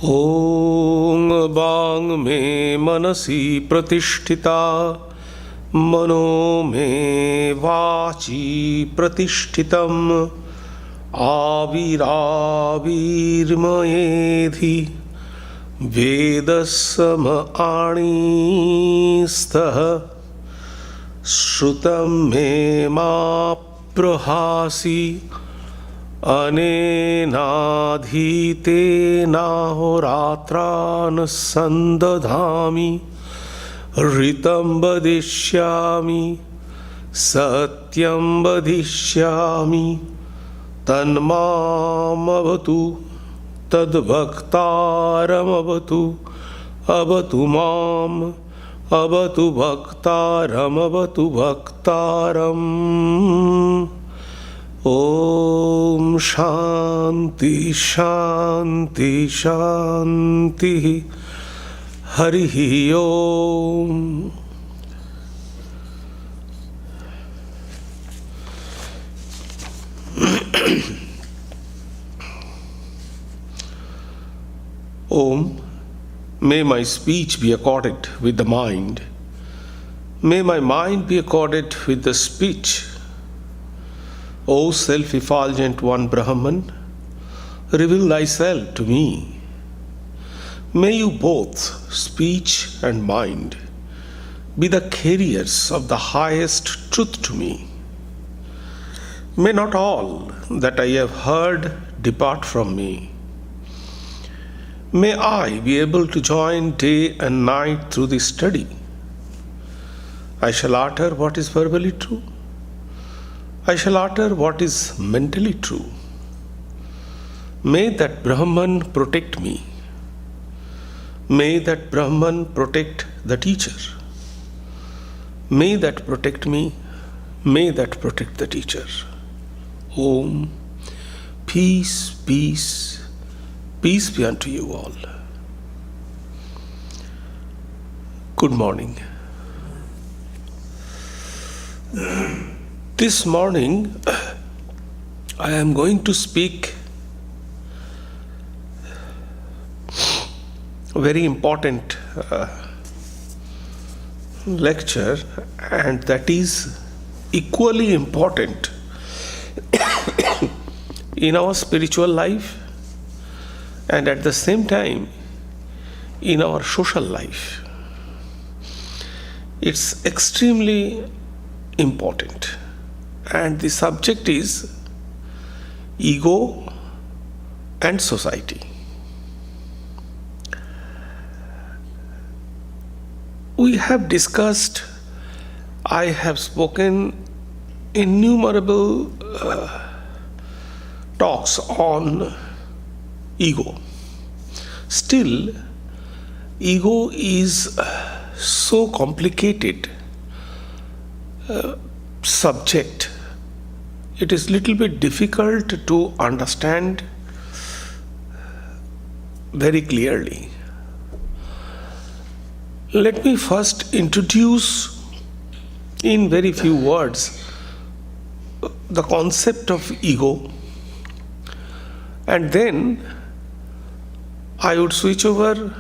ॐ वाङ् मे मनसि प्रतिष्ठिता मनो मे वाचि प्रतिष्ठितम् आविराविर्मयेधि वेदसमआणिस्तः श्रुतं मे मा प्रहासि अनेनाधीतेनाहोरात्रान् सन्दधामि ऋतं वदिष्यामि सत्यं वदिष्यामि तन्मामवतु तद्भक्तारमवतु अवतु माम् अवतु भक्तारमवतु भक्तारम्। ॐ शान्ति शान्ति शान्तिः। हरिः ओम्। Om, may my speech be accorded with the mind. May my mind be accorded with the speech. O self-effulgent one Brahman, reveal thyself to me. May you both, speech and mind, be the carriers of the highest truth to me. May not all that I have heard depart from me. May I be able to join day and night through this study. I shall utter what is verbally true. I shall utter what is mentally true. May that Brahman protect me. May that Brahman protect the teacher. May that protect me. May that protect the teacher. Om. Peace, peace, peace be unto you all. Good morning. This morning, I am going to speak a very important lecture, and that is equally important in our spiritual life and at the same time in our social life. It's extremely important. And the subject is ego and society. We have discussed, I have spoken innumerable talks on ego. Still, ego is so complicated subject. It is little bit difficult to understand very clearly. Let me first introduce in very few words the concept of ego, and then I would switch over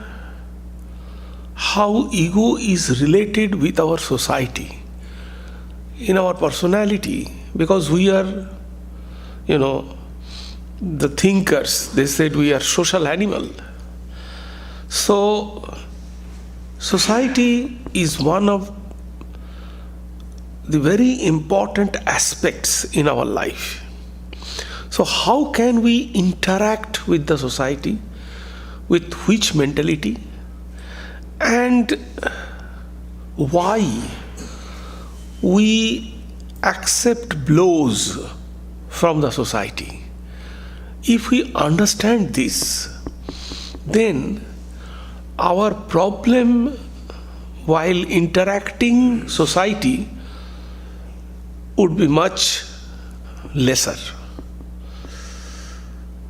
how ego is related with our society, in our personality, because we are, the thinkers. They said we are social animal. So, society is one of the very important aspects in our life. So, how can we interact with the society? With which mentality? And why we accept blows from the society? If we understand this, then our problem while interacting society would be much lesser.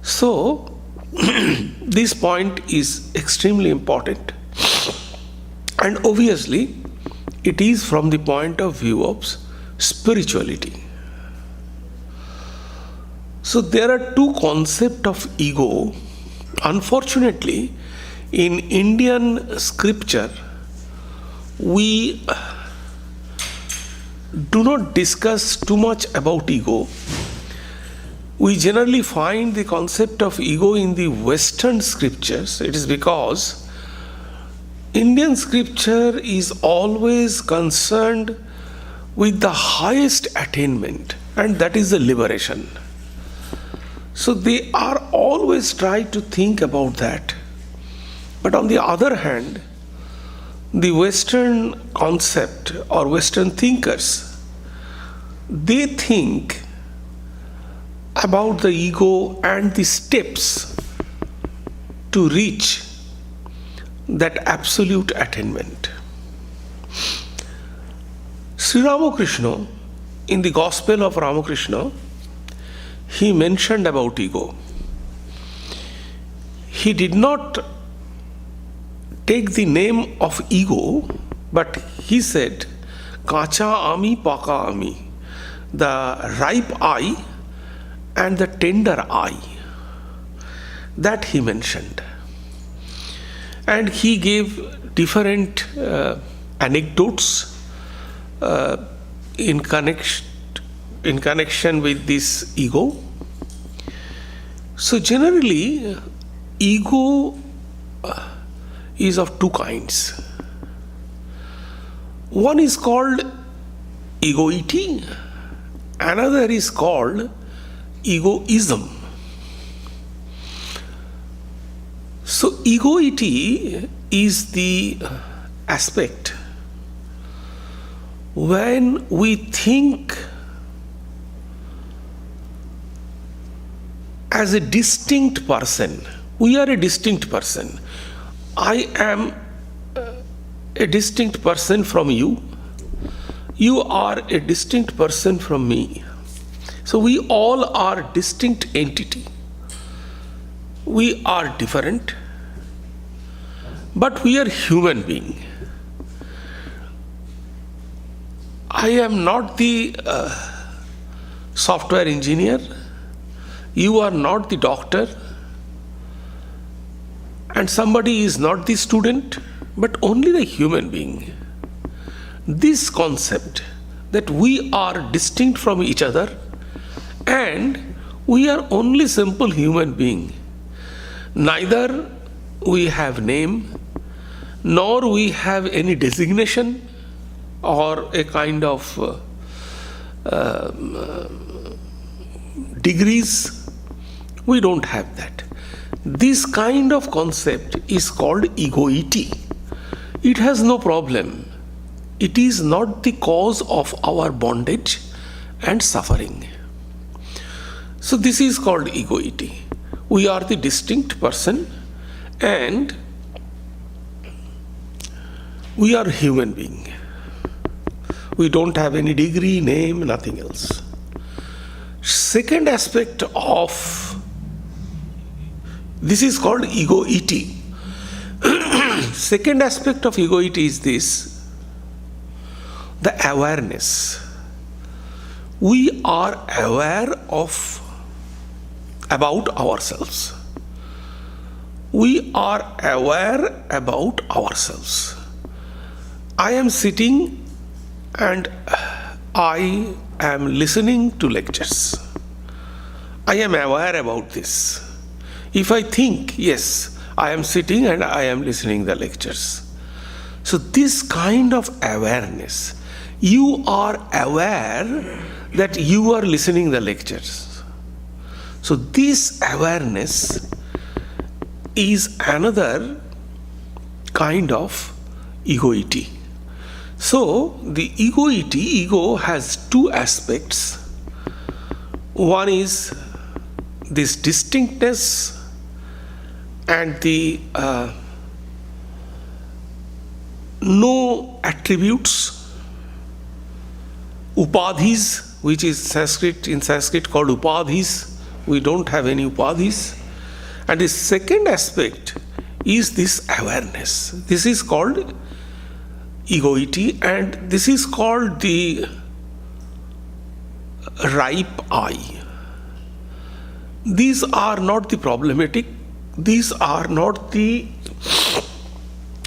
So, this point is extremely important, and obviously it is from the point of view of spirituality. So there are two concepts of ego Unfortunately, in Indian scripture, we do not discuss too much about ego. We generally find the concept of ego in the Western scriptures. It is because Indian scripture is always concerned with the highest attainment, and that is the liberation. So they are always trying to think about that. But on the other hand, the Western concept or Western thinkers, they think about the ego and the steps to reach that absolute attainment. Sri Ramakrishna, in the Gospel of Ramakrishna, he mentioned about ego. He did not take the name of ego, but he said, Kacha ami, paka ami, the ripe eye and the tender eye. That he mentioned. And he gave different anecdotes in connection with this ego. So generally, ego is of two kinds. One is called egoity, another is called egoism. So egoity is the aspect when we think as a distinct person. We are a distinct person. I am a distinct person from you. You are a distinct person from me. So we all are distinct entity. We are different, but we are human being. I am not the software engineer. You are not the doctor. And somebody is not the student, but only the human being. This concept that we are distinct from each other and we are only simple human being. Neither we have name, nor we have any designation or a kind of degrees. We don't have that. This kind of concept is called egoity. It has no problem. It is not the cause of our bondage and suffering. So this is called egoity. We are the distinct person and we are human being. We don't have any degree, name, nothing else. Second aspect of this is called egoity. Second aspect of egoity is this: the awareness. We are aware of about ourselves. We are aware about ourselves. I am sitting and I am listening to lectures. I am aware about this. If I think, yes, I am sitting and I am listening the lectures. So this kind of awareness, you are aware that you are listening the lectures. So this awareness is another kind of egoity. So the ego has two aspects. One is this distinctness and the no attributes, upadhis, which is in Sanskrit called upadhis. We don't have any upadhis. And the second aspect is this awareness. This is called egoity, and this is called the ripe eye. These are not the problematic. these are not the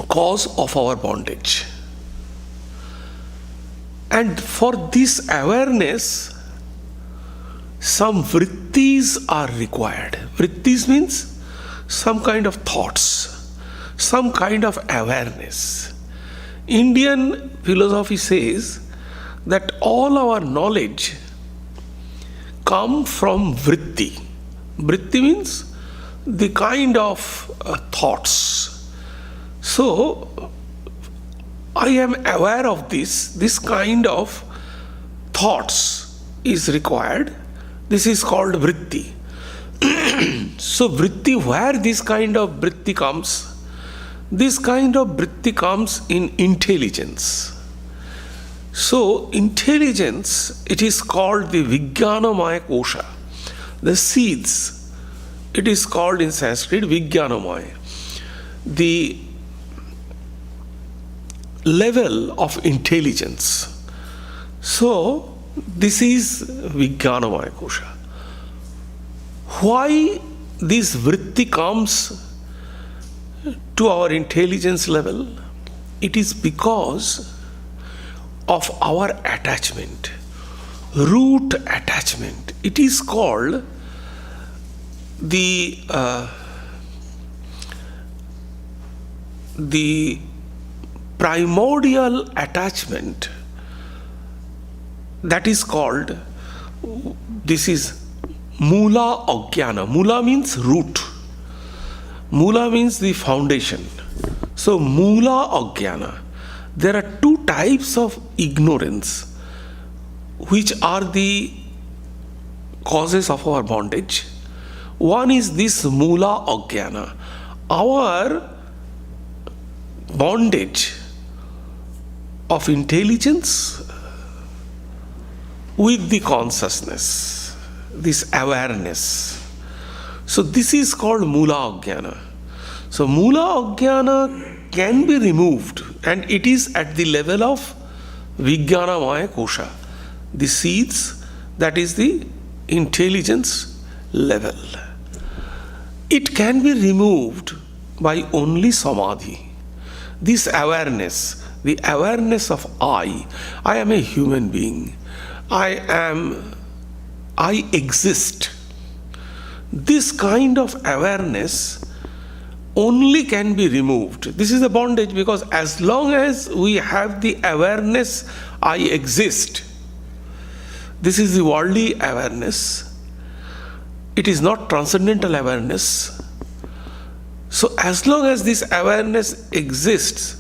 cause of our bondage. And for this awareness, some vrittis are required. Vrittis means some kind of thoughts, some kind of awareness. Indian philosophy says that all our knowledge come from vritti. Vritti means the kind of thoughts. So, I am aware of this kind of thoughts is required. This is called vritti. So vritti, where this kind of vritti comes? This kind of vritti comes in intelligence. So intelligence, it is called the Vijnanamaya kosha. The seeds, it is called in Sanskrit Vijnanamaya. The level of intelligence. So this is Vijnanamaya kosha. Why this vritti comes to our intelligence level? It is because of our attachment, root attachment. It is called the primordial attachment. That is called, this is Mula Ajnana. Mula means root. Mula means the foundation. So Mula Ajnana. There are two types of ignorance which are the causes of our bondage. One is this Mula Ajnana. Our bondage of intelligence with the consciousness, this awareness. So this is called Mula Ajnana. So Mula Ajnana can be removed, and it is at the level of Vijnanamaya kosha. The seeds, that is the intelligence level. It can be removed by only samadhi. This awareness, the awareness of I am a human being. I exist. This kind of awareness only can be removed. This is the bondage, because as long as we have the awareness I exist, this is the worldly awareness. It is not transcendental awareness. So as long as this awareness exists,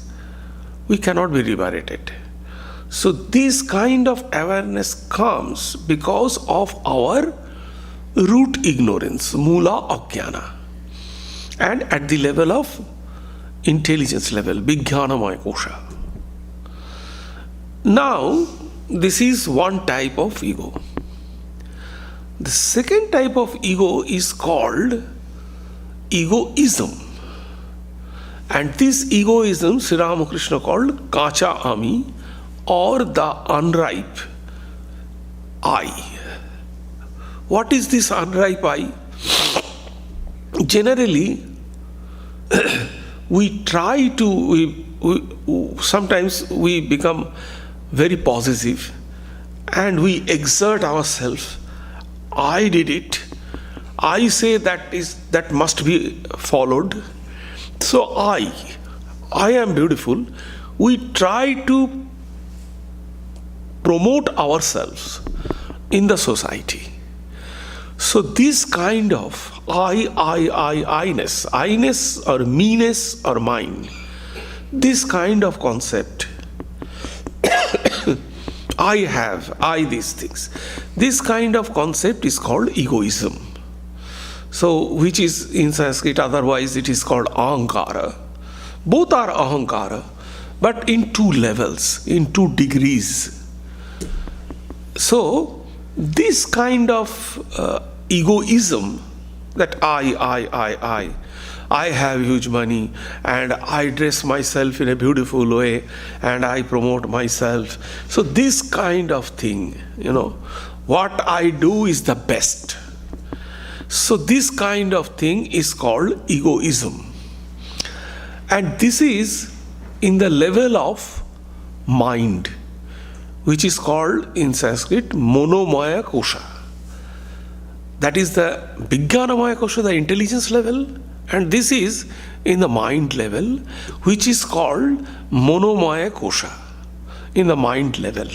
we cannot be liberated. So this kind of awareness comes because of our root ignorance, Mula Ajnana, and at the level of intelligence level, Vijnanamaya kosha. Now, this is one type of ego. The second type of ego is called egoism. And this egoism, Sri Ramakrishna called Kacha Ami, or the unripe I. What is this unripe I? Generally, we try to, sometimes we become very possessive and we exert ourselves. I did it. I say that must be followed. So I am beautiful. We try to promote ourselves in the society. So this kind of I-ness or meanness or mine, this kind of concept, I these things. This kind of concept is called egoism. So, which is in Sanskrit, otherwise it is called ahankara. Both are ahankara, but in two levels, in 2 degrees. So, this kind of egoism, that I have huge money and I dress myself in a beautiful way and I promote myself. So this kind of thing, what I do is the best. So this kind of thing is called egoism. And this is in the level of mind, which is called in Sanskrit monomaya kosha. That is the Vijnanamaya kosha, the intelligence level, and this is in the mind level, which is called monomaya kosha, in the mind level.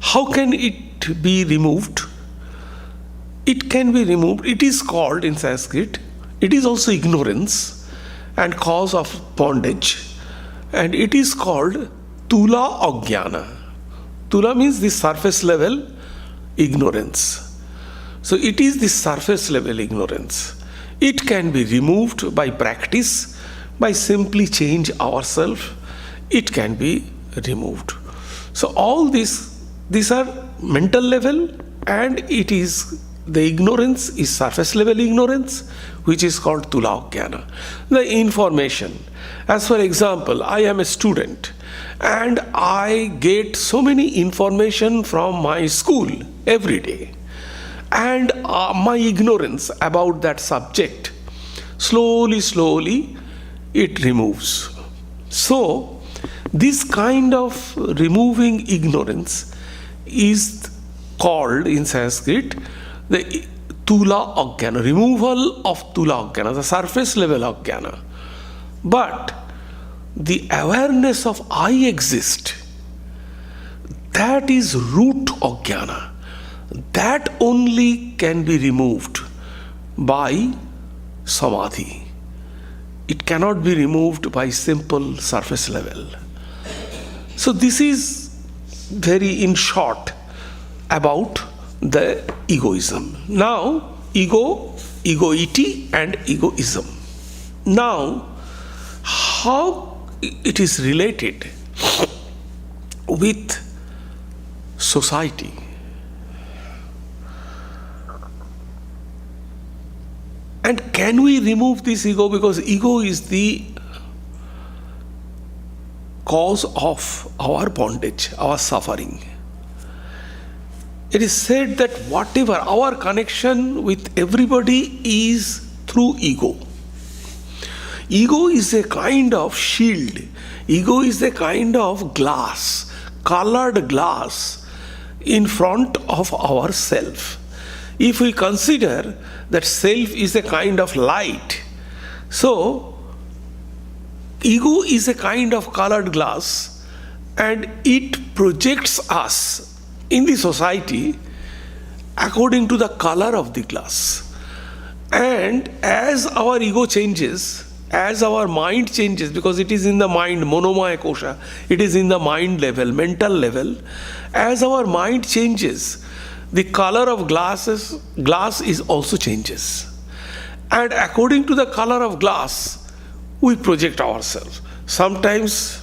How can it be removed? It can be removed. It is called in Sanskrit, it is also ignorance and cause of bondage, and it is called tula ajnana. Tula means the surface level ignorance. So it is the surface level ignorance. It can be removed by practice, by simply change ourselves. It can be removed. So all these are mental level, and it is the ignorance is surface level ignorance, which is called tula ajnana. The information. As for example, I am a student and I get so many information from my school every day, and my ignorance about that subject slowly it removes. So this kind of removing ignorance is called in Sanskrit the tula ajnana, removal of tula ajnana, the surface level ajnana. But the awareness of I exist, that is root ajnana. That only can be removed by samadhi. It cannot be removed by simple surface level. So this is very in short about the egoism. Now, egoity and egoism. Now, how it is related with society. And can we remove this ego? Because ego is the cause of our bondage, our suffering. It is said that whatever our connection with everybody is through ego. Ego is a kind of shield. Ego is a kind of glass, colored glass in front of our self. If we consider that self is a kind of light, so ego is a kind of colored glass, and it projects us in the society according to the color of the glass. And as our ego changes, as our mind changes, because it is in the mind, monomaya kosha, it is in the mind level, mental level, as our mind changes, the color of glass is also changes. And according to the color of glass, we project ourselves. Sometimes,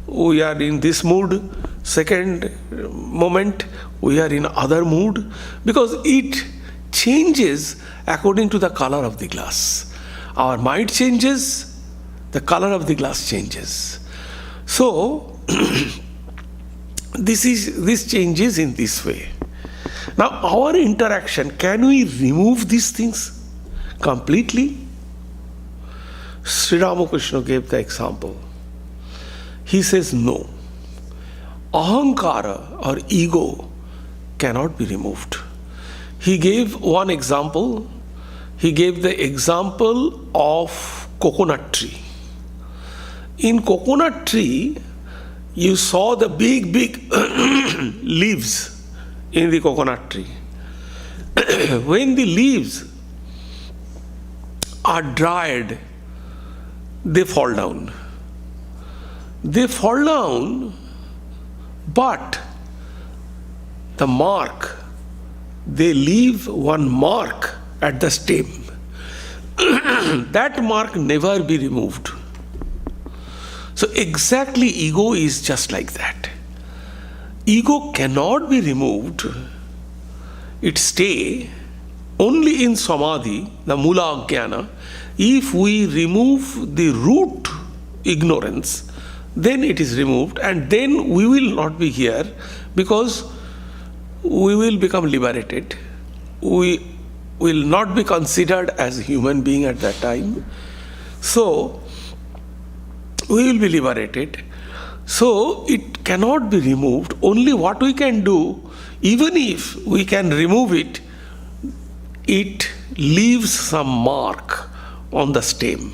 we are in this mood, second moment, we are in other mood, because it changes according to the color of the glass. Our mind changes, the color of the glass changes. So, this changes in this way. Now, our interaction, can we remove these things completely? Sri Ramakrishna gave the example. He says no. Ahankara or ego cannot be removed. He gave one example. He gave the example of coconut tree. In coconut tree, you saw the big leaves in the coconut tree. When the leaves are dried, they fall down. They fall down, but the mark, they leave one mark at the stem. That mark never be removed. So exactly ego is just like that. Ego cannot be removed. It stay only in samadhi, the mula ajnana. If we remove the root ignorance, then it is removed, and then we will not be here, because we will become liberated. We will not be considered as a human being at that time. So we will be liberated. So it cannot be removed. Only what we can do, even if we can remove it, it leaves some mark on the stem.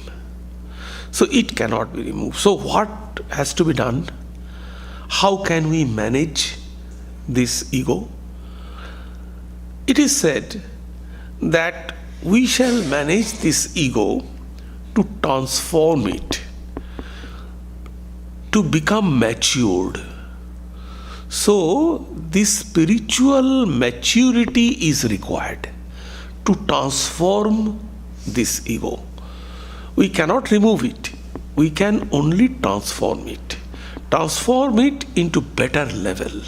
So it cannot be removed. So what has to be done? How can we manage this ego? It is said that we shall manage this ego to transform it, to become matured. So this spiritual maturity is required to transform this ego. We cannot remove it. We can only transform it. Transform it into better level.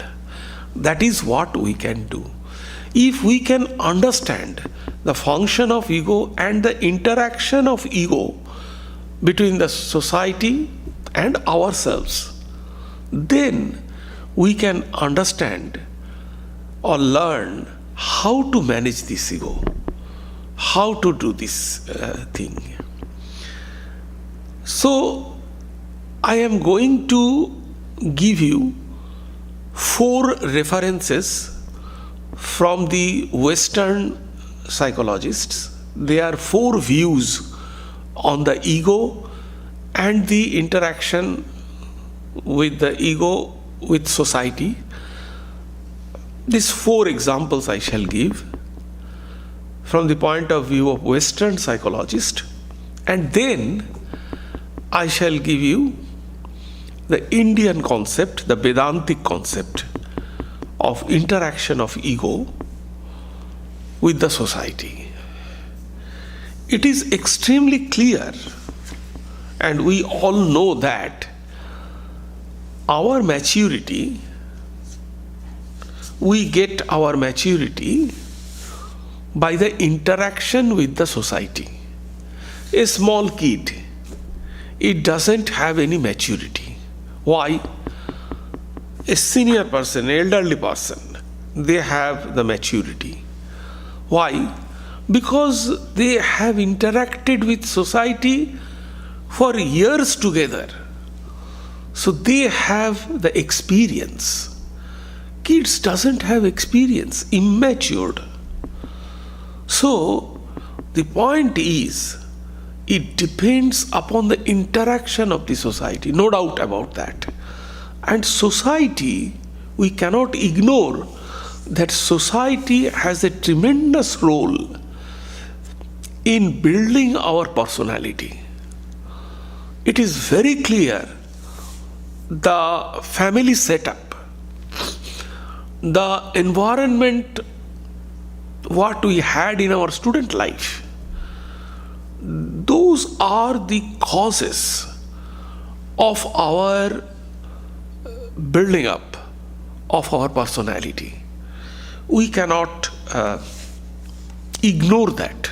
That is what we can do. If we can understand the function of ego and the interaction of ego between the society and ourselves, then we can understand or learn how to manage this ego, how to do this thing. So I am going to give you 4 references from the Western psychologists. There are 4 views on the ego and the interaction with the ego with society. These 4 examples I shall give from the point of view of Western psychologist, and then I shall give you the Indian concept, the Vedantic concept of interaction of ego with the society. It is extremely clear, and we all know that our maturity, we get our maturity by the interaction with the society. A small kid, it doesn't have any maturity. Why? A senior person, elderly person, they have the maturity. Why? Because they have interacted with society for years together. So they have the experience. Kids doesn't have experience, immatured. So the point is, it depends upon the interaction of the society, no doubt about that. And society, we cannot ignore that society has a tremendous role in building our personality. It is very clear, the family setup, the environment, what we had in our student life, those are the causes of our building up of our personality. We cannot ignore that.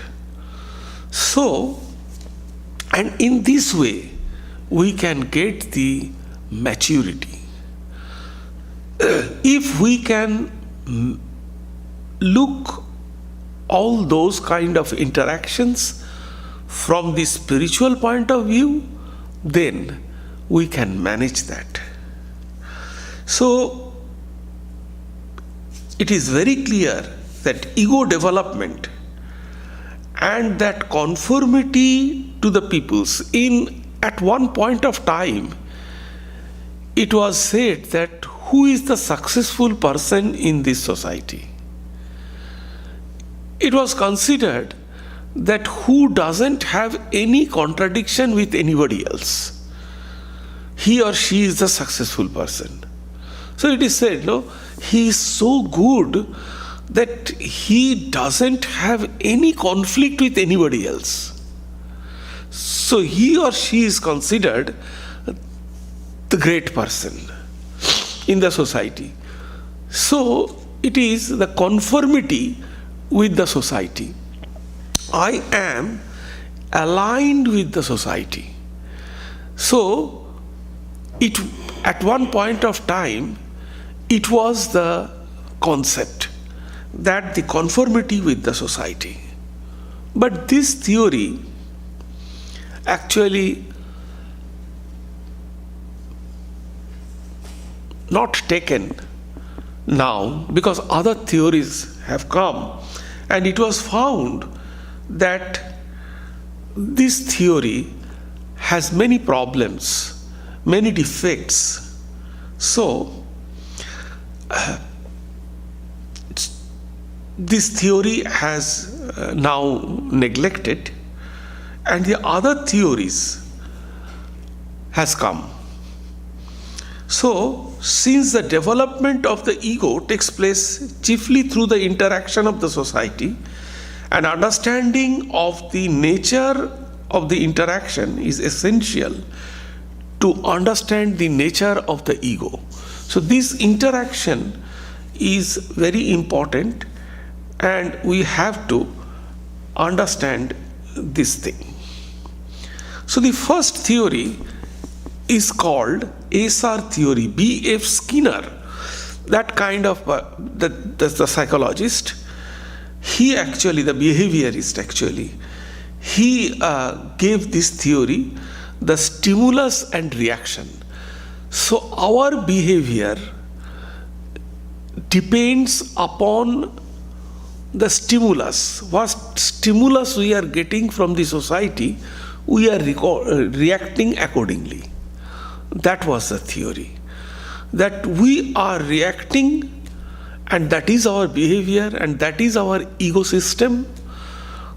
So, and in this way, we can get the maturity. If we can look all those kind of interactions from the spiritual point of view, then we can manage that. So it is very clear that ego development and that conformity to the peoples, at one point of time it was said that who is the successful person in this society? It was considered that who doesn't have any contradiction with anybody else, he or she is the successful person. So it is said, no, he is so good that he doesn't have any conflict with anybody else. So he or she is considered the great person in the society. So it is the conformity with the society. I am aligned with the society. So at one point of time, it was the concept that the conformity with the society. But this theory actually not taken now, because other theories have come, and it was found that this theory has many problems, many defects. So this theory has now neglected, and the other theories has come. So, since the development of the ego takes place chiefly through the interaction of the society, an understanding of the nature of the interaction is essential to understand the nature of the ego. So, this interaction is very important, and we have to understand this thing. So, the first theory is called SR theory, B.F. Skinner. That kind of the psychologist, he actually, the behaviorist actually, he gave this theory the stimulus and reaction. So our behavior depends upon the stimulus. What stimulus we are getting from the society, we are reacting accordingly. That was the theory. That we are reacting, and that is our behavior, and that is our ego system.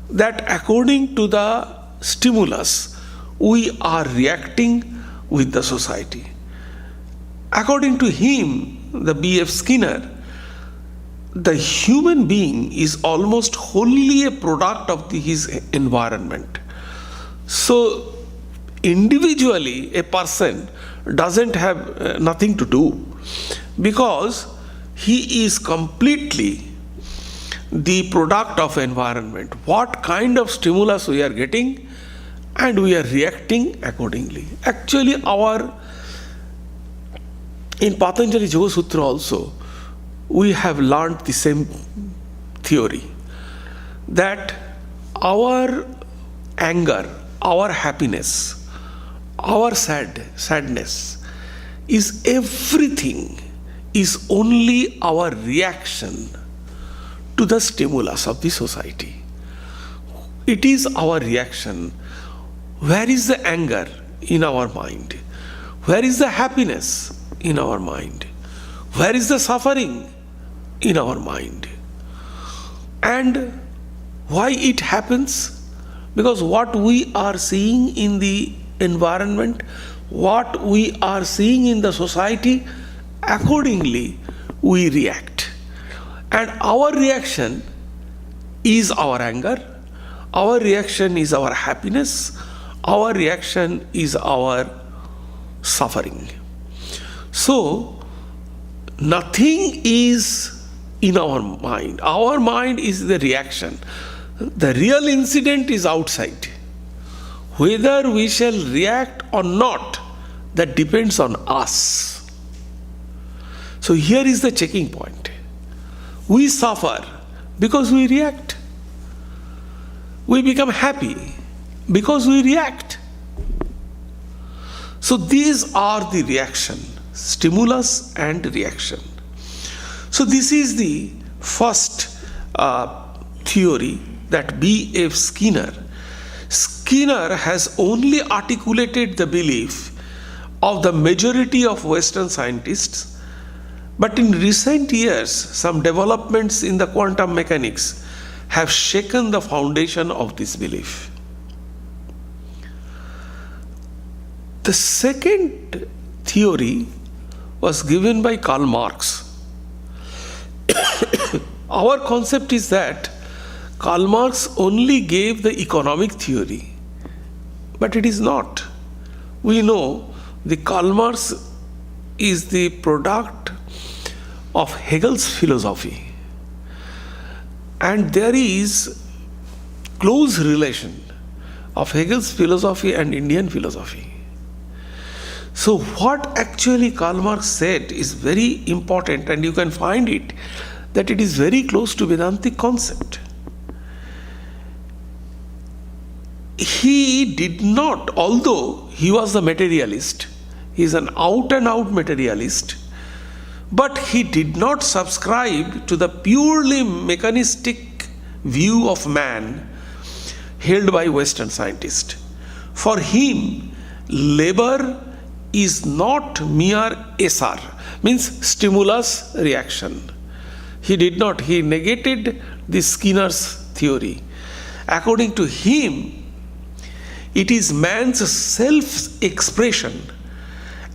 That according to the stimulus, we are reacting with the society. According to him, the B.F. Skinner, the human being is almost wholly a product of his environment. So, individually, a person doesn't have nothing to do, because he is completely the product of environment. What kind of stimulus we are getting, and we are reacting accordingly. Actually, in Patanjali Yoga Sutra also, we have learned the same theory, that our anger, our happiness, our sadness is everything, is only our reaction to the stimulus of the society. It is our reaction. Where is the anger in our mind? Where is the happiness in our mind? Where is the suffering in our mind? And why it happens? Because what we are seeing in the environment, what we are seeing in the society, accordingly we react. And our reaction is our anger, our reaction is our happiness, our reaction is our suffering. So, nothing is in our mind. Our mind is the reaction. The real incident is outside. Whether we shall react or not, that depends on us. So here is the checking point. We suffer because we react. We become happy because we react. So these are the reaction, stimulus and reaction. So this is the first theory, that B.F. Skinner. Skinner has only articulated the belief of the majority of Western scientists, but in recent years, some developments in the quantum mechanics have shaken the foundation of this belief. The second theory was given by Karl Marx. Our concept is that Karl Marx only gave the economic theory, but it is not. We know the Karl Marx is the product of Hegel's philosophy, and there is close relation of Hegel's philosophy and Indian philosophy. So what actually Karl Marx said is very important, and you can find it that it is very close to Vedantic concept. he did not, although he was a materialist, he is an out and out materialist, but he did not subscribe to the purely mechanistic view of man held by Western scientists. For him, labor is not mere SR, means stimulus reaction. He negated the Skinner's theory. According to him, it is man's self-expression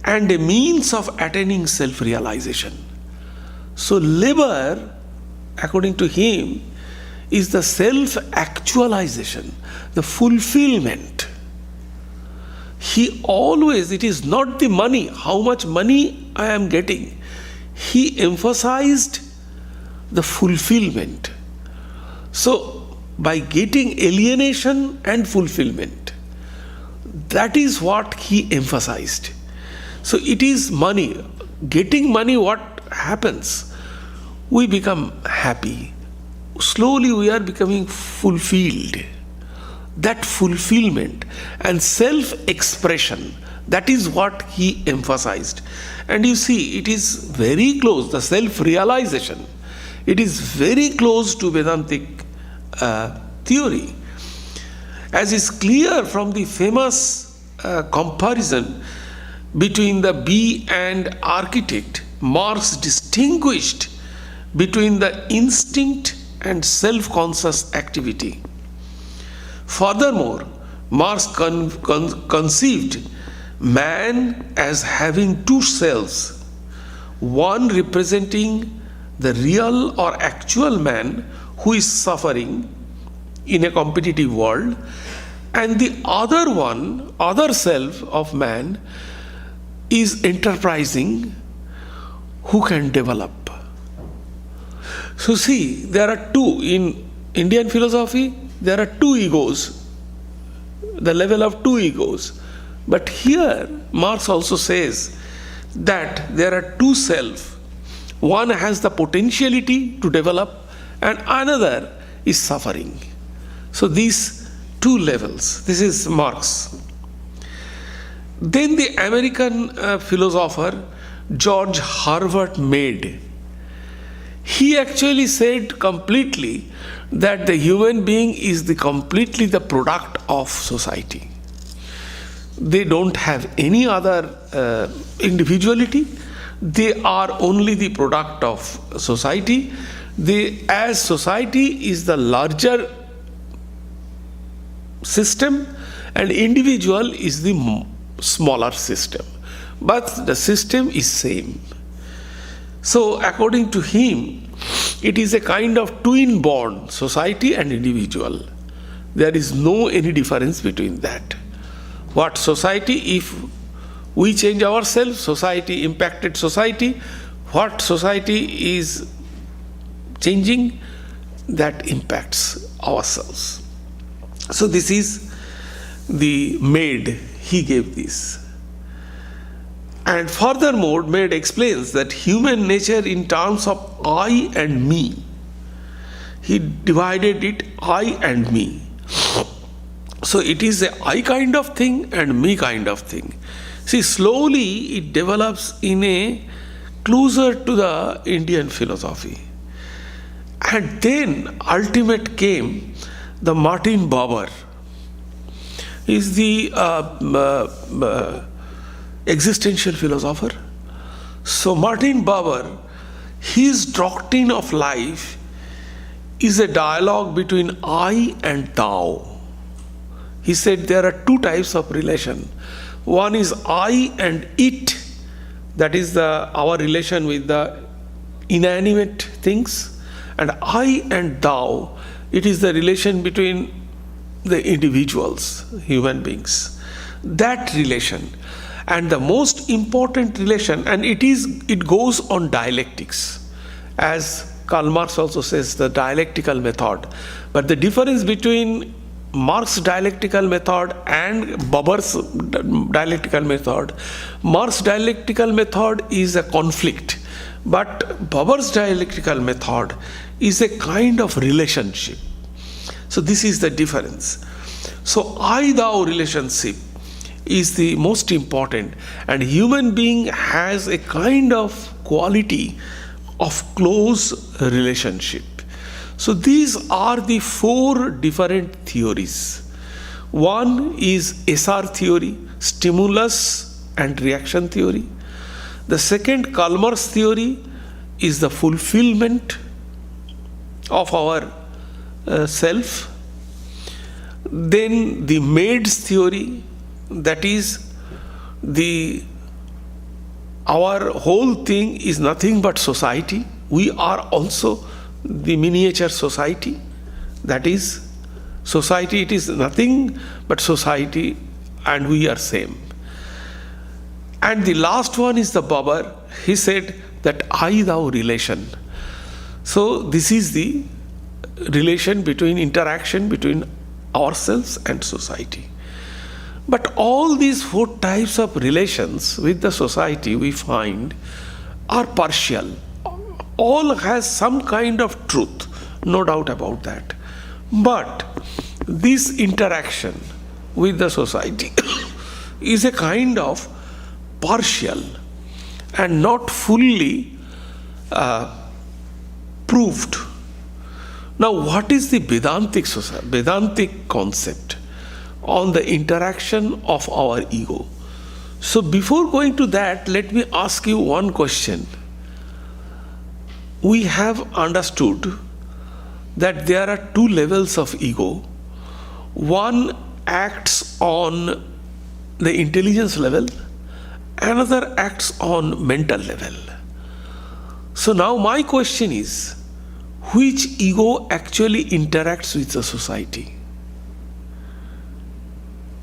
and a means of attaining self-realization. So labor, according to him, is the self-actualization, the fulfillment. It is not the money, how much money I am getting. He emphasized the fulfillment. So, by getting alienation and fulfillment, that is what he emphasized. So, it is money. Getting money, what happens? We become happy. Slowly we are becoming fulfilled. That fulfillment and self-expression, that is what he emphasized. And you see, it is very close, the self-realization. It is very close to Vedantic theory. As is clear from the famous comparison between the bee and architect, Marx distinguished between the instinct and self-conscious activity. Furthermore, Marx conceived man as having two selves, one representing the real or actual man who is suffering in a competitive world, and the other self of man is enterprising, who can develop. So see, there are two, in Indian philosophy, there are two egos, the level of two egos. But here, Marx also says that there are two self. One has the potentiality to develop and another is suffering. So these two levels, this is Marx. Then the American philosopher George Herbert Mead, he actually said completely that the human being is completely the product of society. They don't have any other individuality. They are only the product of society. As society is the larger system and individual is the smaller system. But the system is same. So according to him, it is a kind of twin bond, society and individual. There is no any difference between that. What society, if we change ourselves, society impacted society. What society is changing, that impacts ourselves. So this is the Mead, he gave this. And furthermore, Mead explains that human nature in terms of I and me. He divided it I and me. So it is a I kind of thing and me kind of thing. See, slowly it develops in a closer to the Indian philosophy. And then ultimate came the Martin Buber. He is the existential philosopher. So Martin Buber, his doctrine of life is a dialogue between I and thou. He said there are two types of relation. One is I and it, that is our relation with the inanimate things, and I and thou, it is the relation between the individuals, human beings. That relation. And the most important relation, and it goes on dialectics, as Karl Marx also says, the dialectical method. But the difference between Marx's dialectical method and Buber's dialectical method, Marx's dialectical method is a conflict, but Buber's dialectical method is a kind of relationship. So this is the difference. So I-thou relationship is the most important, and human being has a kind of quality of close relationship. So these are the four different theories. One is SR theory, stimulus and reaction theory. The second, Kalmar's theory, is the fulfillment of our self. Then the maid's theory, that is our whole thing is nothing but society. We are also the miniature society. That is society, it is nothing but society, and we are same. And the last one is the Babar. He said that I-thou relation. So this is the relation between interaction between ourselves and society. But all these four types of relations with the society we find are partial. All has some kind of truth, no doubt about that. But this interaction with the society is a kind of partial and not fully proved. Now, what is the Vedantic concept on the interaction of our ego? So before going to that, let me ask you one question. We have understood that there are two levels of ego. One acts on the intelligence level, another acts on mental level. So now my question is, which ego actually interacts with the society?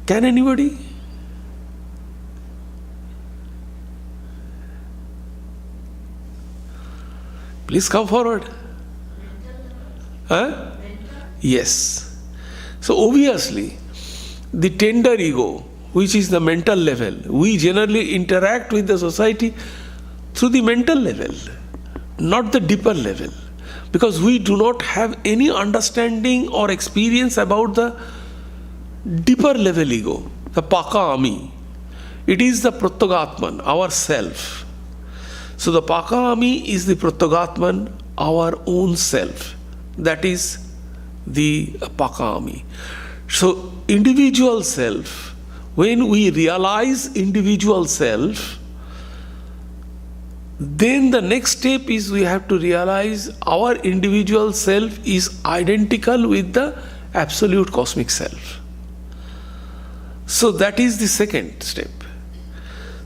Can anybody? Please come forward. Huh? Yes. So obviously, the tender ego, which is the mental level, we generally interact with the society through the mental level, not the deeper level, because we do not have any understanding or experience about the deeper level ego, the Pakami. It is the Pratyagatman, our self. So the Pakami is the Pratyagatman, our own self. That is the Pakami. So individual self, when we realize individual self, then the next step is we have to realize our individual self is identical with the absolute cosmic self. So that is the second step.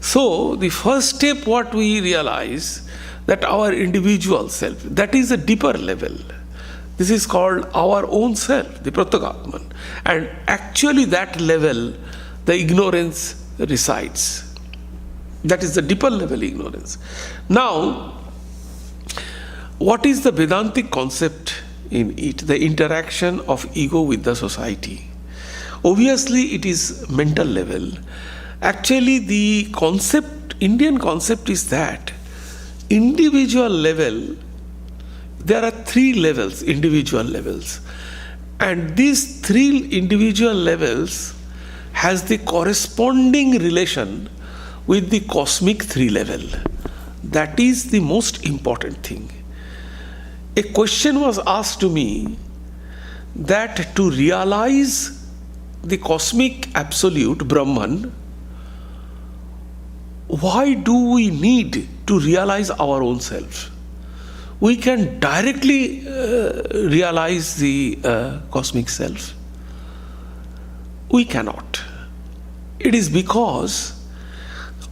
So the first step, what we realize, that our individual self, that is a deeper level. This is called our own self, the Pratyagatman. And actually that level, the ignorance resides. That is the deeper level ignorance. Now, what is the Vedantic concept in it? The interaction of ego with the society. Obviously, it is mental level. Actually, the concept, Indian concept is that individual level, there are three levels, individual levels. And these three individual levels has the corresponding relation with the cosmic three level. That is the most important thing. A question was asked to me that to realize the cosmic absolute Brahman, why do we need to realize our own self? We can directly realize the cosmic self. We cannot. It is because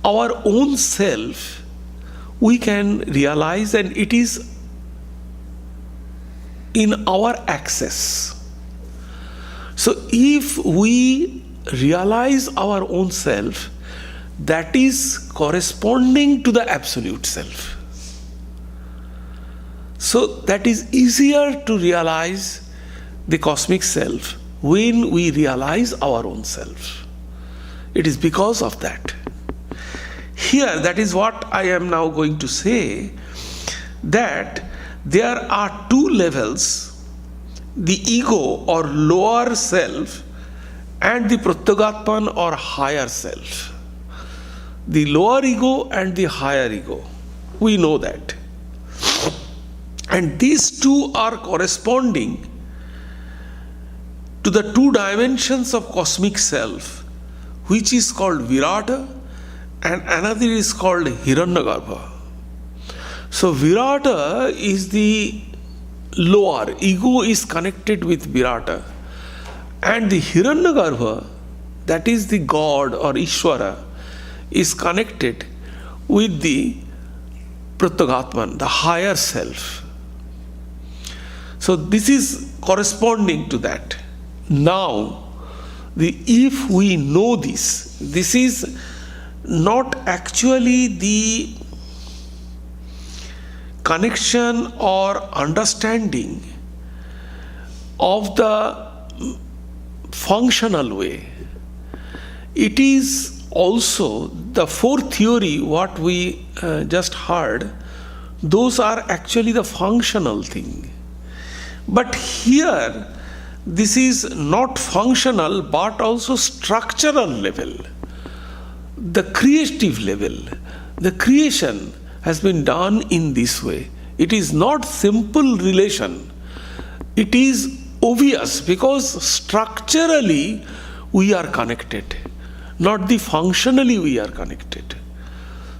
our own self we can realize, and it is in our access. So if we realize our own self, that is corresponding to the absolute self. So that is easier to realize the cosmic self when we realize our own self. It is because of that. Here, that is what I am now going to say, that there are two levels, the ego or lower self and the Pratyagatman or higher self. The lower ego and the higher ego. We know that. And these two are corresponding to the two dimensions of cosmic self, which is called Virata and another is called Hiranyagarbha. So Virata is the lower, ego is connected with Virata, and the Hiranyagarbha, that is the God or Ishvara, is connected with the Pratyagatman, the higher self. So this is corresponding to that. Now, if we know this is not actually the connection or understanding of the functional way. It is also the fourth theory, what we just heard, those are actually the functional thing. But here, this is not functional but also structural level, the creative level. The creation has been done in this way. It is not simple relation. It is obvious because structurally we are connected, not the functionally we are connected.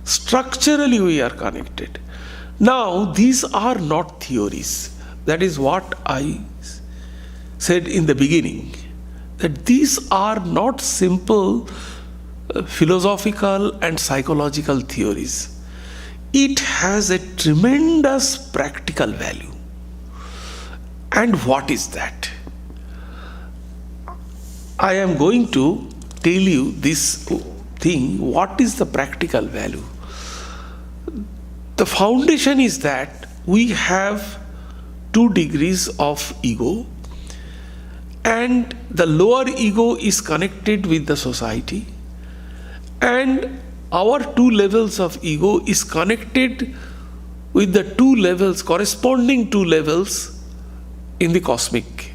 Structurally we are connected. Now these are not theories. That is what I said in the beginning, that these are not simple philosophical and psychological theories. It has a tremendous practical value. And what is that? I am going to tell you this thing, what is the practical value? The foundation is that we have 2 degrees of ego, and the lower ego is connected with the society, and our 2 levels of ego is connected with the 2 levels, corresponding 2 levels in the cosmic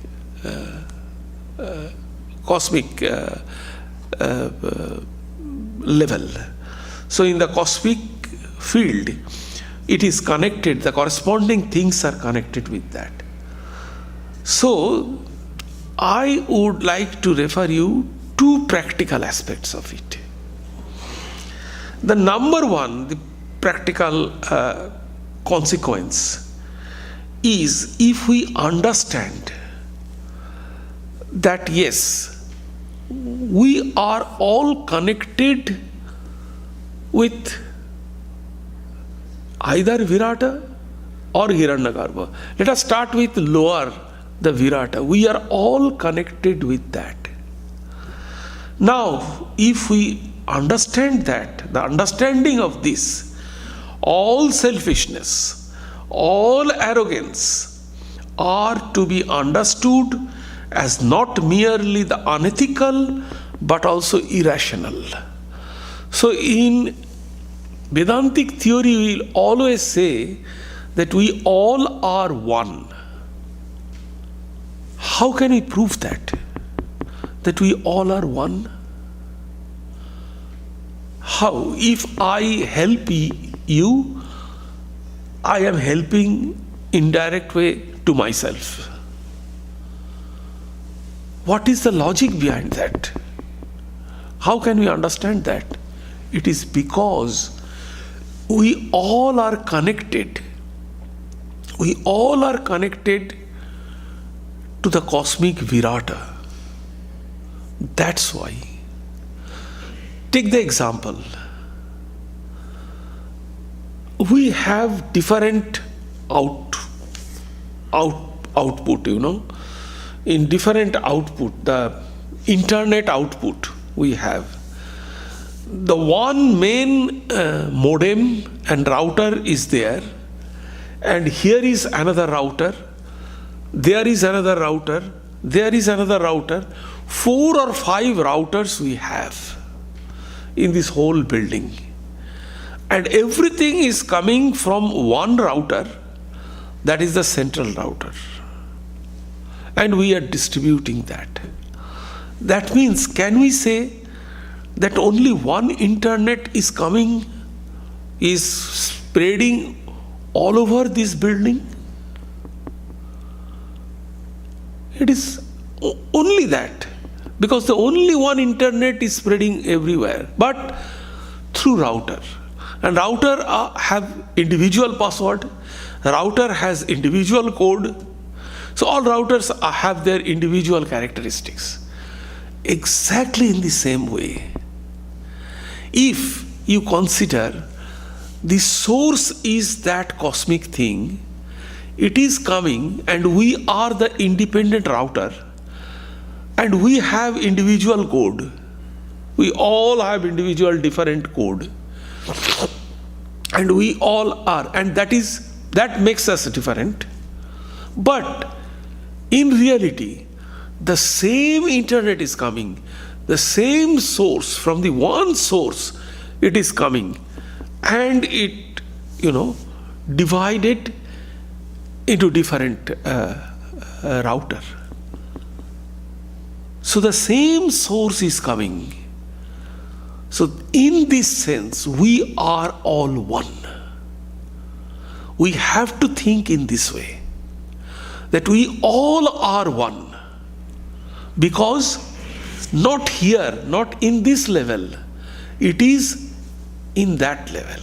level. So in the cosmic field, it is connected, the corresponding things are connected with that. So I would like to refer you 2 practical aspects of it. The number 1, the practical consequence is, if we understand that yes, we are all connected with either Virata or Hiranyagarbha. Let us start with lower, the Virata. We are all connected with that. Now, if we understand that, the understanding of this, all selfishness, all arrogance are to be understood as not merely the unethical but also irrational. So in Vedantic theory, we will always say that we all are one. How can we prove that? That we all are one? How? If I help you, I am helping indirect way to myself. What is the logic behind that? How can we understand that? It is because we all are connected. We all are connected to the cosmic Virata. That's why. Take the example. We have different output, in different output, the internet output we have. The one main modem and router is there, and here is another router, there is another router, there is another router. 4 or 5 routers we have in this whole building, and everything is coming from one router, that is the central router, and we are distributing that. That means, can we say that only one internet is coming, is spreading all over this building? It is only that, because the only one internet is spreading everywhere, but through router. And router have individual password, router has individual code. So all routers have their individual characteristics. Exactly in the same way, if you consider the source is that cosmic thing, it is coming and we are the independent router and we have individual code. We all have individual different code. And we all are, and that makes us different. But in reality, the same internet is coming, the same source, from the one source it is coming, and it, divided into different router. So the same source is coming. So in this sense, we are all one. We have to think in this way, that we all are one. Because not here, not in this level, it is in that level.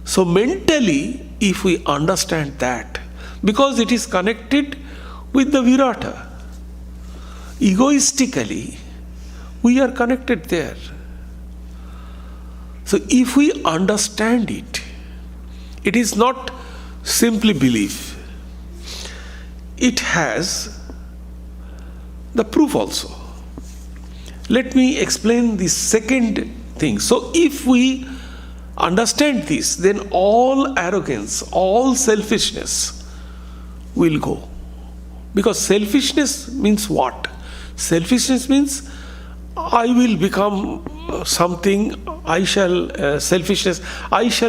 So mentally, if we understand that, because it is connected with the Virata, egoistically, we are connected there. So if we understand it, it is not simply belief. It has the proof also. Let me explain the second thing. So if we understand this, then all arrogance, all selfishness will go. Because selfishness means what? Selfishness means I will become something, I shall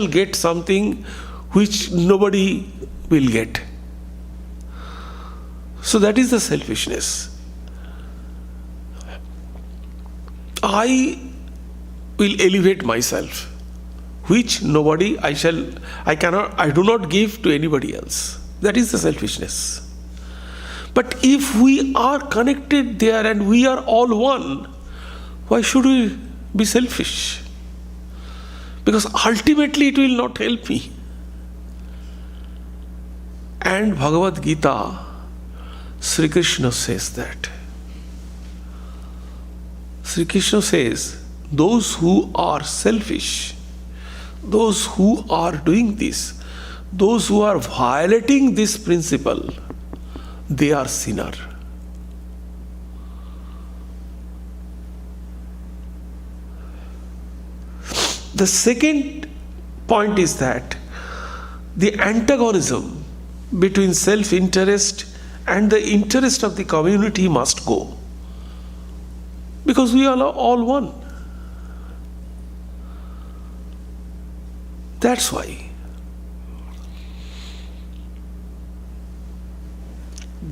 get something which nobody will get. So that is the selfishness. I will elevate myself, which I do not give to anybody else. That is the selfishness. But if we are connected there and we are all one, why should we be selfish? Because ultimately it will not help me. And Bhagavad Gita, Sri Krishna says that. Sri Krishna says, those who are selfish, those who are doing this, those who are violating this principle, they are sinner. The second point is that the antagonism between self-interest and the interest of the community must go. Because we are all one. That's why.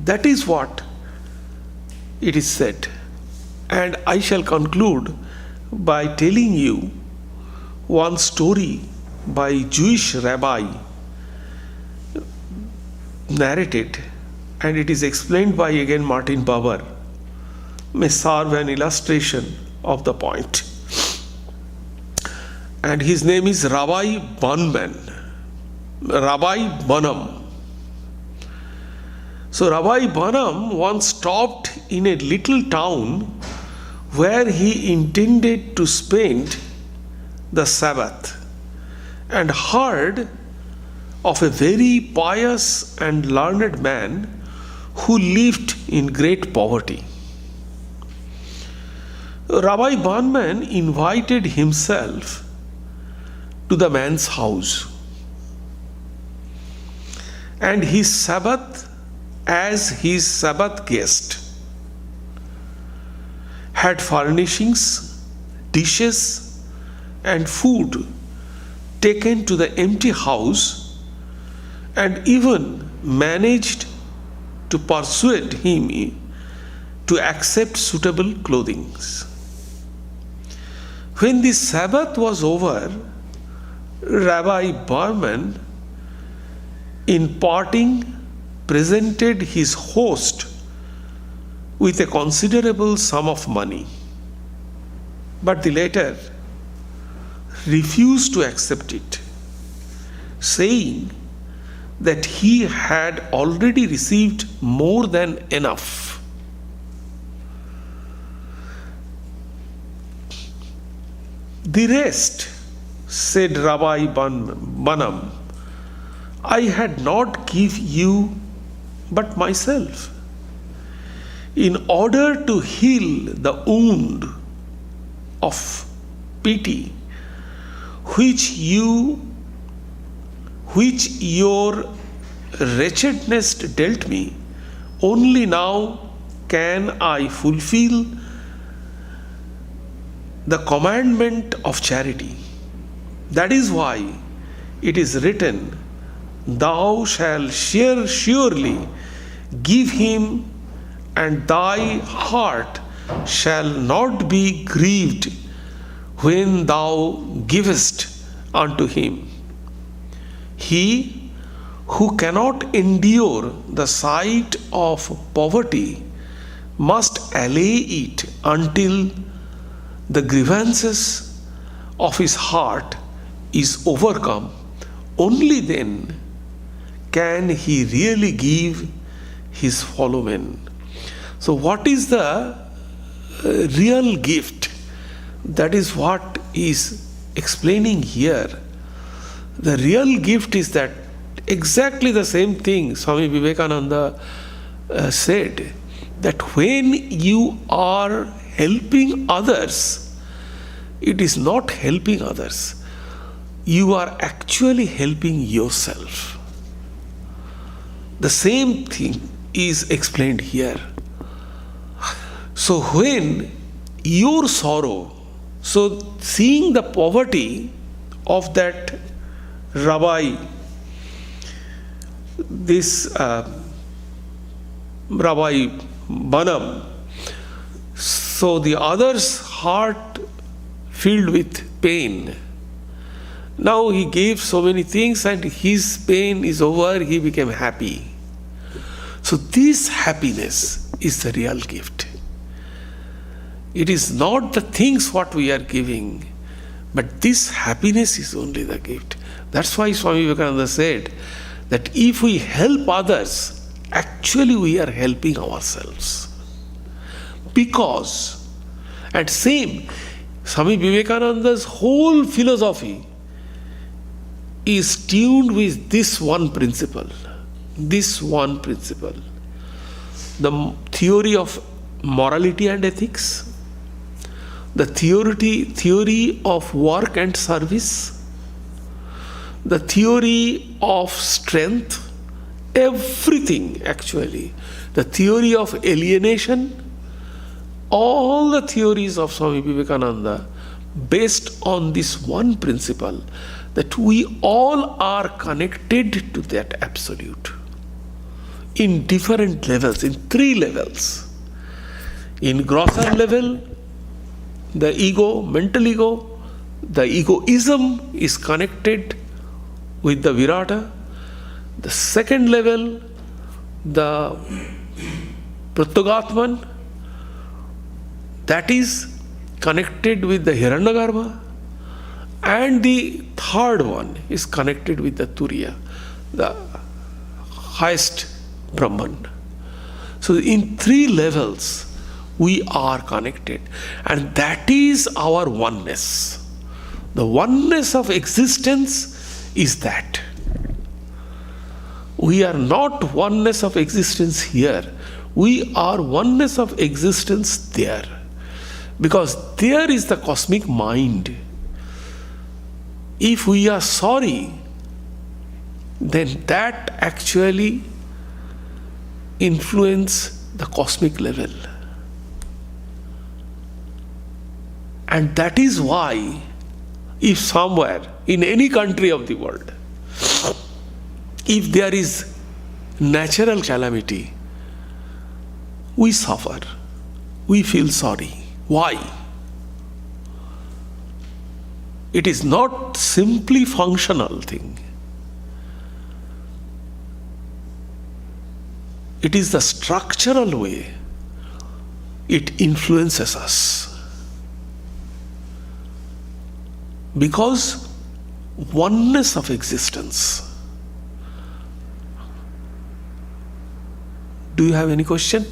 That is what it is said. And I shall conclude by telling you one story by Jewish rabbi narrated, and it is explained by again Martin Buber, may serve an illustration of the point. And his name is Rabbi Bunman, Rabbi Bunham. So Rabbi Bunham once stopped in a little town where he intended to spend the Sabbath, and heard of a very pious and learned man who lived in great poverty. Rabbi Bunham invited himself to the man's house, and his Sabbath as his Sabbath guest had furnishings, dishes, and food taken to the empty house, and even managed to persuade him to accept suitable clothing. When the Sabbath was over, Rabbi Barman, in parting, presented his host with a considerable sum of money. But the latter refused to accept it, saying that he had already received more than enough. The rest, said Rabbi Banam, I had not give you but myself, in order to heal the wound of pity which your wretchedness dealt me. Only now can I fulfill the commandment of charity. That is why it is written, Thou shalt surely give him, and thy heart shall not be grieved when thou givest unto him. He who cannot endure the sight of poverty must allay it until the grievances of his heart is overcome. Only then can he really give his fellow men. So what is the real gift? That is what is explaining here. The real gift is that exactly the same thing Swami Vivekananda said, that when you are helping others, it is not helping others. You are actually helping yourself. The same thing is explained here. So when your sorrow, so seeing the poverty of that Rabbi, this Rabbi Banam, so the other's heart filled with pain. Now he gave so many things and his pain is over, he became happy. So this happiness is the real gift. It is not the things what we are giving, but this happiness is only the gift. That's why Swami Vivekananda said that if we help others, actually we are helping ourselves. Because, and same, Swami Vivekananda's whole philosophy is tuned with this one principle. This one principle. The theory of morality and ethics, the theory of work and service, the theory of strength, everything actually, the theory of alienation, all the theories of Swami Vivekananda based on this one principle, that we all are connected to that absolute in different levels, in 3 levels. In grosser level, the ego, mental ego, the egoism is connected with the Virata. The second level, the Pratyagatman, that is connected with the Hiranyagarbha. And the third one is connected with the Turiya, the highest Brahman. So in 3 levels, we are connected. And that is our oneness. The oneness of existence is that. We are not oneness of existence here. We are oneness of existence there. Because there is the cosmic mind. If we are sorry, then that actually influences the cosmic level. And that is why, if somewhere, in any country of the world, if there is natural calamity, we suffer. we feel sorry. Why? It is not simply functional thing. It is the structural way it influences us. Because oneness of existence. Do you have any question?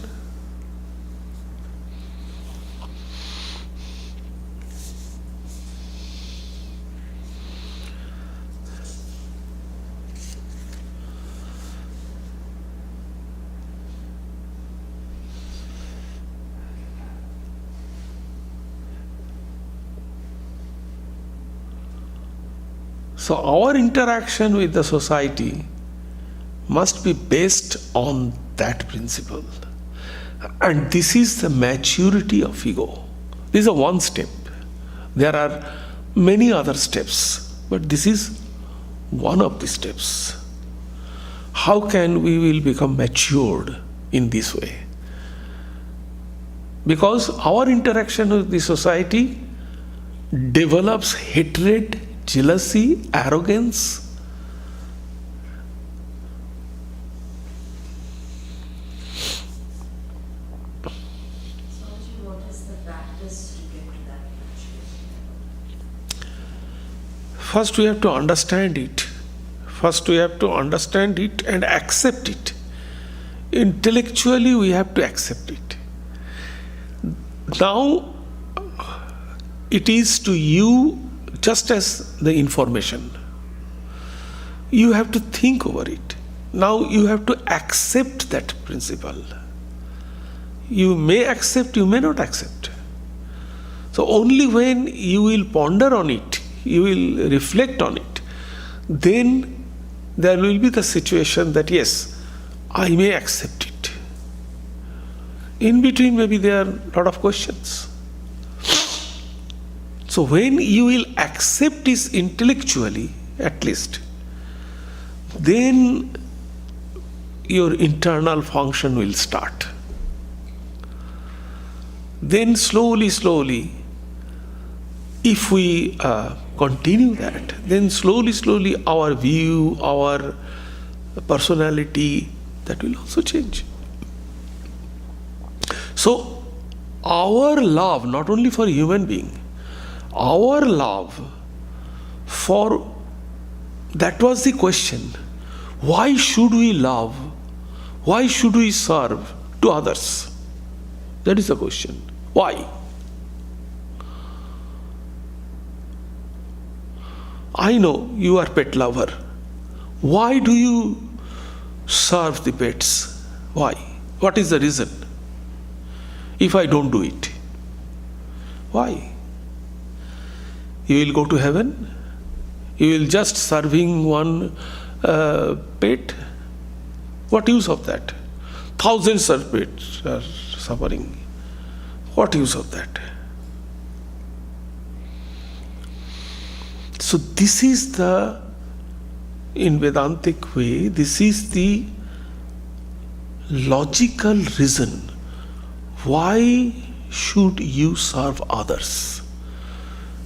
So our interaction with the society must be based on that principle. And this is the maturity of ego. This is a one step. There are many other steps, but this is one of the steps. How can we will become matured in this way? Because our interaction with the society develops hatred, jealousy, arrogance. What is the practice to get to that maturity? First we have to understand it. First we have to understand it and accept it. Intellectually we have to accept it. Now it is to you just as the information. You have to think over it. Now you have to accept that principle. You may accept, you may not accept. So only when you will ponder on it, you will reflect on it, then there will be the situation that yes, I may accept it. In between maybe there are a lot of questions. So when you will accept this intellectually, at least, then your internal function will start. Then slowly, if we continue that, then slowly our view, our personality, that will also change. So our love, not only for human being, our love for, that was the question. Why should we love? Why should we serve to others? That is the question. Why? I know you are pet lover. Why do you serve the pets? Why? What is the reason? If I don't do it, why? You will go to heaven? You will just serving one pet? What use of that? Thousands of pets are suffering. What use of that? So this is the, in Vedantic way, this is the logical reason. Why should you serve others?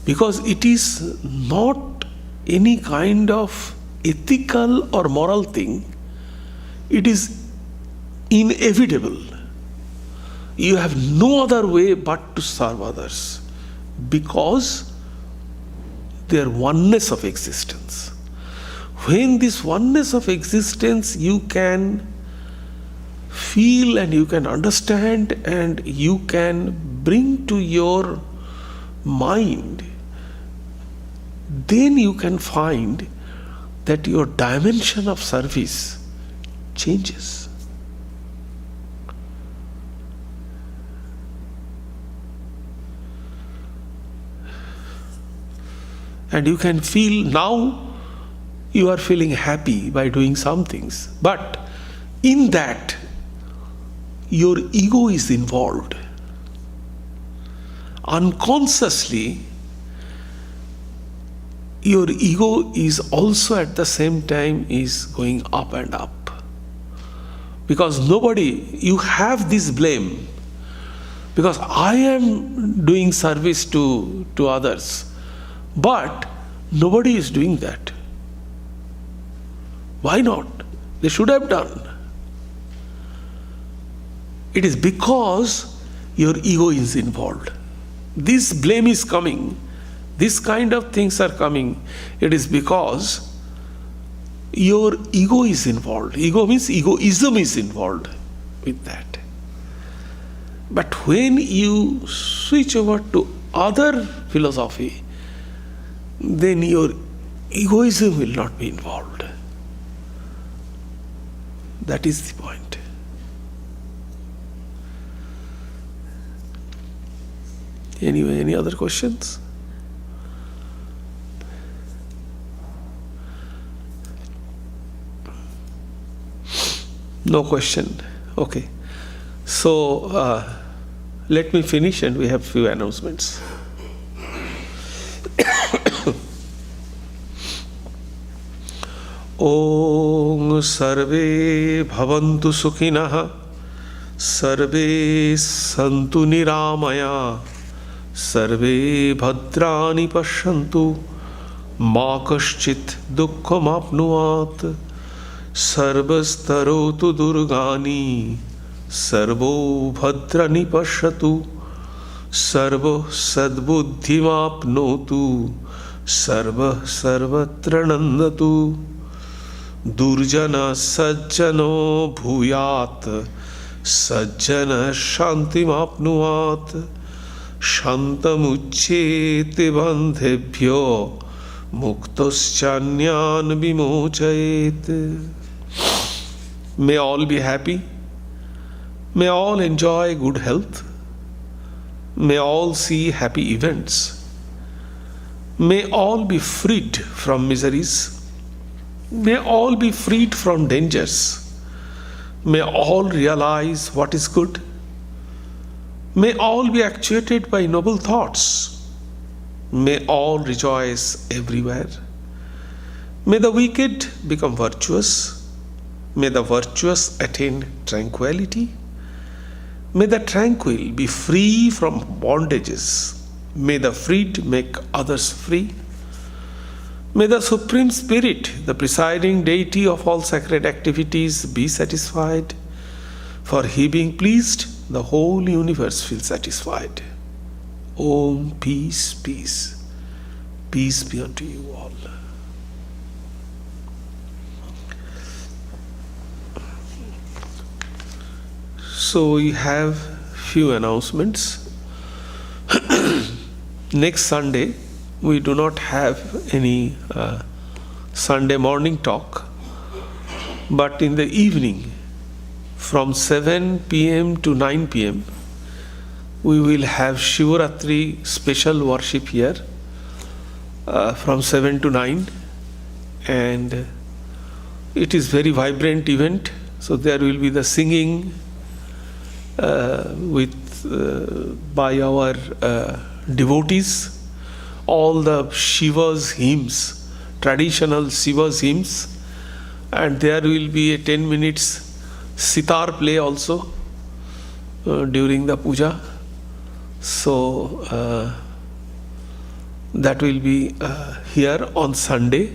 Because it is not any kind of ethical or moral thing. It is inevitable. You have no other way but to serve others because their oneness of existence. When this oneness of existence you can feel and you can understand and you can bring to your mind, then you can find that your dimension of service changes. And you can feel, now you are feeling happy by doing some things, but in that your ego is involved. Unconsciously, your ego is also at the same time is going up and up. Because nobody, you have this blame because I am doing service to others, but nobody is doing that. Why not? They should have done. It is because your ego is involved. This blame is coming. This kind of things are coming. It is because your ego is involved. Ego means egoism is involved with that. But when you switch over to other philosophy, then your egoism will not be involved. That is the point. Anyway, any other questions? No question. Okay. So let me finish and we have few announcements. Om Sarve Bhavantu Sukhinah Sarve Santu Niramaya Sarve Bhadrani Pashyantu Ma Kaschit Dukkham Apnuat Sarvastarotu Durgani Sarvo Bhadrani Pashyatu Sarva Sadbuddhimapnotu Sarva Sarvatra Nandatu Durjana Sajjano Bhuyat Sajjana Shantimapnuat Shantamucchete Bandhebhyo Muktoschanyan Vimochayet. May all be happy. May all enjoy good health. May all see happy events. May all be freed from miseries. May all be freed from dangers. May all realize what is good. May all be actuated by noble thoughts. May all rejoice everywhere. May the wicked become virtuous. May the virtuous attain tranquility. May the tranquil be free from bondages. May the freed make others free. May the Supreme Spirit, the presiding deity of all sacred activities, be satisfied. For He being pleased, the whole universe feels satisfied. Om, peace, peace. Peace be unto you all. So we have few announcements. Next Sunday, we do not have any Sunday morning talk, but in the evening, from 7 p.m. to 9 p.m., we will have Shivaratri special worship here from 7 to 9, and it is very vibrant event. So there will be the singing by our devotees, all the Shiva's hymns, traditional Shiva's hymns, and there will be a 10 minutes sitar play also during the puja. So that will be here on Sunday,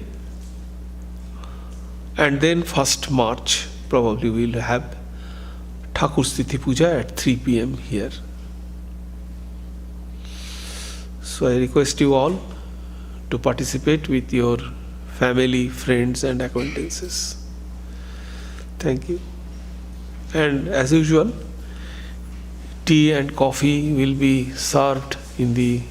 and then 1st March probably we will have Thakur Sthiti Puja at 3 p.m. here. So I request you all to participate with your family, friends and acquaintances. Thank you. And as usual, tea and coffee will be served in the